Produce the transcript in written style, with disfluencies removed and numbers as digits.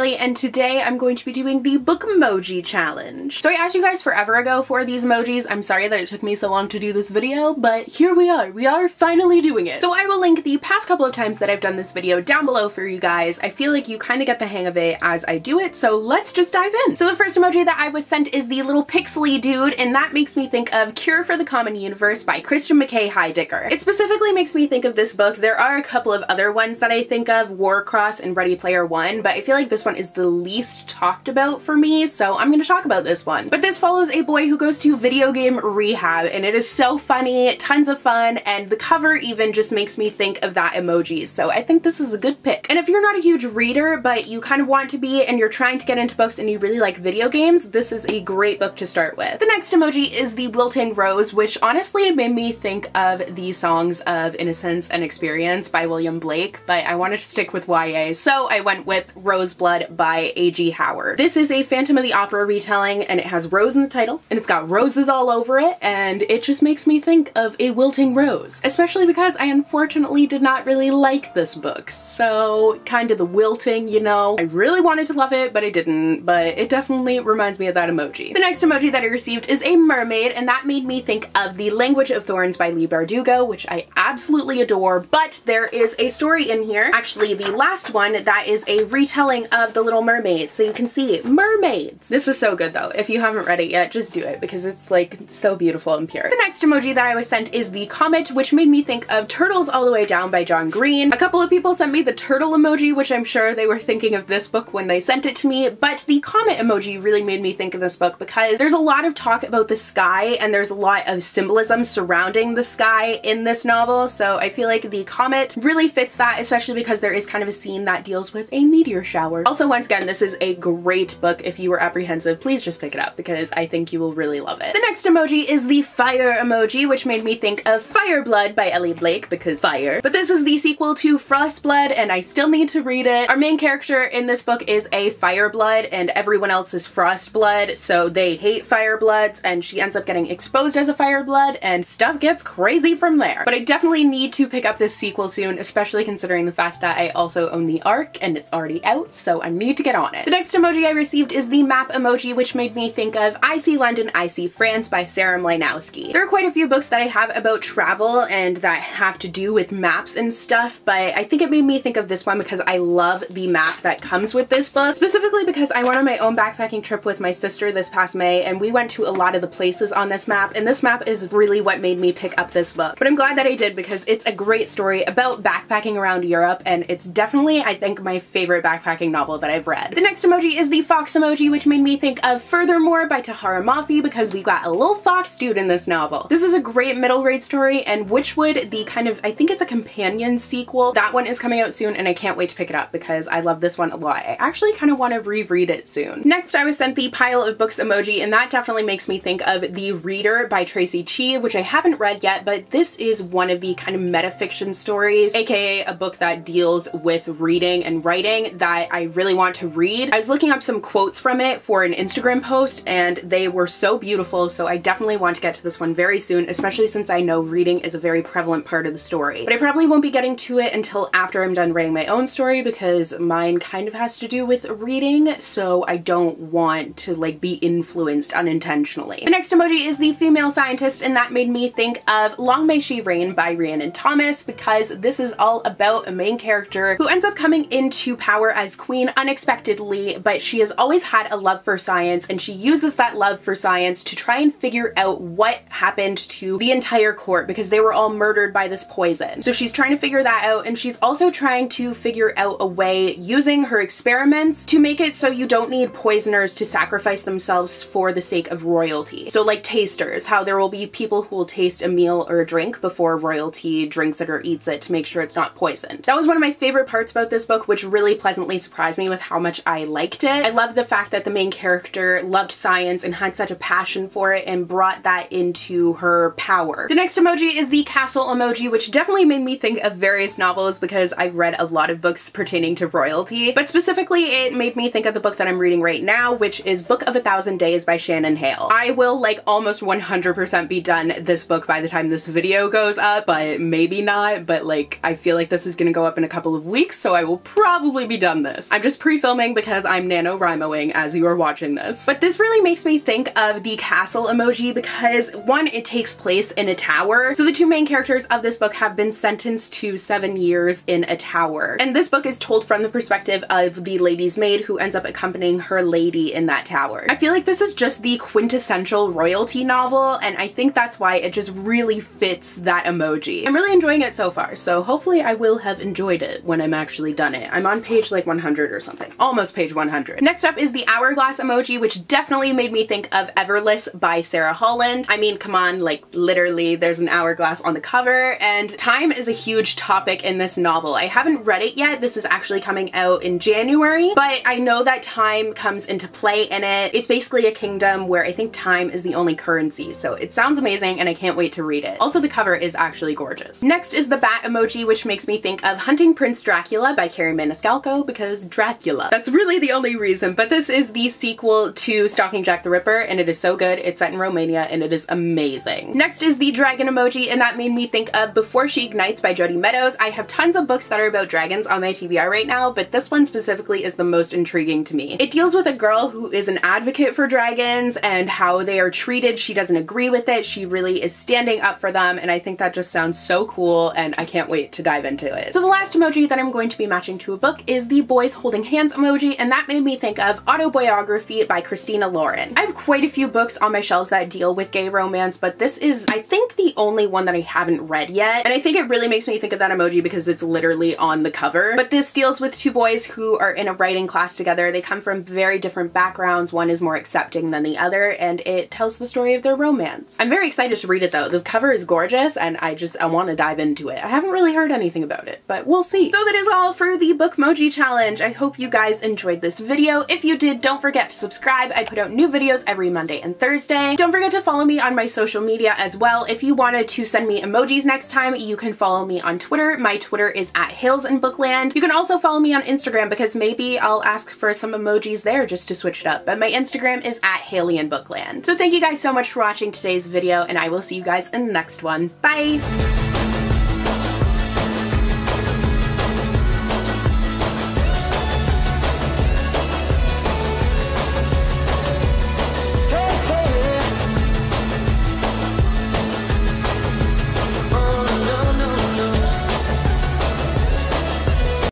Hailey, and today I'm going to be doing the Bookmoji challenge. So I asked you guys forever ago for these emojis. I'm sorry that it took me so long to do this video, but here we are. We are finally doing it. So I will link the past couple of times that I've done this video down below for you guys. I feel like you kind of get the hang of it as I do it, so let's just dive in. So the first emoji that I was sent is the little pixely dude, and that makes me think of Cure for the Common Universe by Christian McKay Heidegger. It specifically makes me think of this book. There are a couple of other ones that I think of, Warcross and Ready Player One, but I feel like this one is the least talked about for me, so I'm gonna talk about this one. But this follows a boy who goes to video game rehab, and it is so funny, tons of fun, and the cover even just makes me think of that emoji, so I think this is a good pick. And if you're not a huge reader, but you kind of want to be, and you're trying to get into books and you really like video games, this is a great book to start with. The next emoji is the wilting rose, which honestly made me think of the Songs of Innocence and Experience by William Blake, but I wanted to stick with YA, so I went with Roseblood by A.G. Howard. This is a Phantom of the Opera retelling, and it has rose in the title, and it's got roses all over it, and it just makes me think of a wilting rose. Especially because I unfortunately did not really like this book, so kind of the wilting, you know. I really wanted to love it, but I didn't, but it definitely reminds me of that emoji. The next emoji that I received is a mermaid, and that made me think of The Language of Thorns by Leigh Bardugo, which I absolutely adore, but there is a story in here, actually the last one, that is a retelling of The Little Mermaid, so you can see mermaids. This is so good though. If you haven't read it yet, just do it because it's like so beautiful and pure. The next emoji that I was sent is the comet, which made me think of Turtles All the Way Down by John Green. A couple of people sent me the turtle emoji, which I'm sure they were thinking of this book when they sent it to me, but the comet emoji really made me think of this book because there's a lot of talk about the sky and there's a lot of symbolism surrounding the sky in this novel, so I feel like the comet really fits that, especially because there is kind of a scene that deals with a meteor shower. Also, once again, this is a great book. If you were apprehensive, please just pick it up because I think you will really love it. The next emoji is the fire emoji, which made me think of Fireblood by Ellie Blake because fire. But this is the sequel to Frostblood, and I still need to read it. Our main character in this book is a Fireblood and everyone else is Frostblood, so they hate Firebloods, and she ends up getting exposed as a Fireblood and stuff gets crazy from there. But I definitely need to pick up this sequel soon, especially considering the fact that I also own the ARC and it's already out, so I need to get on it. The next emoji I received is the map emoji, which made me think of I See London, I See France by Sarah Mlynowski. There are quite a few books that I have about travel and that have to do with maps and stuff, but I think it made me think of this one because I love the map that comes with this book, specifically because I went on my own backpacking trip with my sister this past May, and we went to a lot of the places on this map, and this map is really what made me pick up this book. But I'm glad that I did because it's a great story about backpacking around Europe, and it's definitely, I think, my favorite backpacking novel that I've read. The next emoji is the fox emoji, which made me think of Furthermore by Tahara Mafi because we got a little fox dude in this novel. This is a great middle grade story, and Witchwood, the kind of, I think it's a companion sequel, that one is coming out soon, and I can't wait to pick it up because I love this one a lot. I actually kind of want to reread it soon. Next, I was sent the pile of books emoji, and that definitely makes me think of The Reader by Tracy Chee, which I haven't read yet, but this is one of the kind of metafiction stories, aka a book that deals with reading and writing that I really want to read. I was looking up some quotes from it for an Instagram post, and they were so beautiful, so I definitely want to get to this one very soon, especially since I know reading is a very prevalent part of the story. But I probably won't be getting to it until after I'm done writing my own story because mine kind of has to do with reading, so I don't want to like be influenced unintentionally. The next emoji is the female scientist, and that made me think of Long May She Reign by Rhiannon Thomas because this is all about a main character who ends up coming into power as queen unexpectedly, but she has always had a love for science, and she uses that love for science to try and figure out what happened to the entire court because they were all murdered by this poison. So she's trying to figure that out, and she's also trying to figure out a way using her experiments to make it so you don't need poisoners to sacrifice themselves for the sake of royalty. So like tasters, how there will be people who will taste a meal or a drink before royalty drinks it or eats it to make sure it's not poisoned. That was one of my favorite parts about this book, which really pleasantly surprised me with how much I liked it. I love the fact that the main character loved science and had such a passion for it and brought that into her power. The next emoji is the castle emoji, which definitely made me think of various novels because I've read a lot of books pertaining to royalty, but specifically it made me think of the book that I'm reading right now, which is Book of 1,000 Days by Shannon Hale. I will like almost 100% be done this book by the time this video goes up, but maybe not, but like I feel like this is gonna go up in a couple of weeks, so I will probably be done this. I'm just just pre-filming because I'm NaNoWriMoing as you are watching this. But this really makes me think of the castle emoji because one, it takes place in a tower. So the two main characters of this book have been sentenced to 7 years in a tower. And this book is told from the perspective of the lady's maid who ends up accompanying her lady in that tower. I feel like this is just the quintessential royalty novel, and I think that's why it just really fits that emoji. I'm really enjoying it so far, so hopefully I will have enjoyed it when I'm actually done it. I'm on page like 100 or something. Almost page 100. Next up is the hourglass emoji, which definitely made me think of Everless by Sarah Holland. I mean, come on, like literally there's an hourglass on the cover, and time is a huge topic in this novel. I haven't read it yet. This is actually coming out in January, but I know that time comes into play in it. It's basically a kingdom where I think time is the only currency, so it sounds amazing and I can't wait to read it. Also, the cover is actually gorgeous. Next is the bat emoji, which makes me think of Hunting Prince Dracula by Carrie Maniscalco because Dracula. That's really the only reason, but this is the sequel to Stalking Jack the Ripper and it is so good. It's set in Romania and it is amazing. Next is the dragon emoji, and that made me think of Before She Ignites by Jodi Meadows. I have tons of books that are about dragons on my TBR right now, but this one specifically is the most intriguing to me. It deals with a girl who is an advocate for dragons and how they are treated. She doesn't agree with it. She really is standing up for them, and I think that just sounds so cool and I can't wait to dive into it. So the last emoji that I'm going to be matching to a book is the boys holding hands emoji, and that made me think of Autobiography by Christina Lauren. I have quite a few books on my shelves that deal with gay romance, but this is, I think, the only one that I haven't read yet, and I think it really makes me think of that emoji because it's literally on the cover. But this deals with two boys who are in a writing class together. They come from very different backgrounds. One is more accepting than the other, and it tells the story of their romance. I'm very excited to read it though. The cover is gorgeous and I want to dive into it. I haven't really heard anything about it, but we'll see. So that is all for the Bookmoji challenge. I hope you guys enjoyed this video. If you did, don't forget to subscribe. I put out new videos every Monday and Thursday. Don't forget to follow me on my social media as well. If you wanted to send me emojis next time, you can follow me on Twitter. My Twitter is @HailesandBookland. You can also follow me on Instagram because maybe I'll ask for some emojis there just to switch it up. But my Instagram is @HaileyandBookland. So thank you guys so much for watching today's video, and I will see you guys in the next one. Bye!